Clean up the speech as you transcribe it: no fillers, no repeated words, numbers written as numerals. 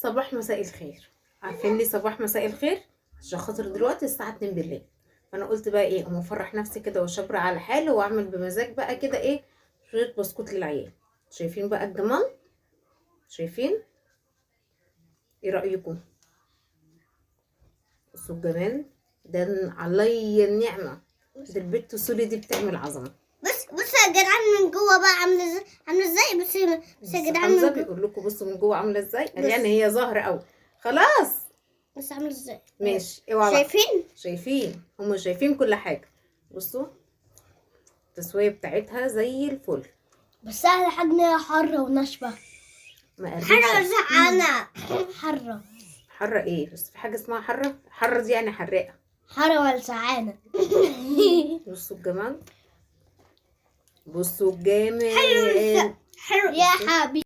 صباح مساء الخير. عارفين ليه صباح مساء الخير؟ عشان خاطر دلوقتي الساعة 2 بالليل، فانا قلت بقى ايه اما افرح نفسي كده واشبر على حالي واعمل بمزاج بقى كده ايه شوية بسكوت للعيال. شايفين بقى الجمال؟ شايفين؟ ايه رأيكم؟ بصوا الجمال ده، عليا النعمة. ده البت سولي دي بتعمل عظمة. بص يا جدعان من جوه بقى عامله ازاي. بص يا جدعان حمزة من جوه. بيقول لكم بصوا من جوه عاملة ازاي، يعني هي ظاهرة قوي. خلاص بص عامله ازاي. ماشي، اوعى بقى. شايفين؟ شايفين، هم شايفين كل حاجة. بصوا التسوية بتاعتها زي الفل. بس احلى حاجه ان هي حاره وناشفه. ما حره قربتش. وسقعانه. حره. حرة ايه بس؟ في حاجة اسمها حرة؟ حرة دي يعني حراقة. حاره ولا سقعانه. بصوا الجمال، بصوا الجمال. حلو يا حبيبي.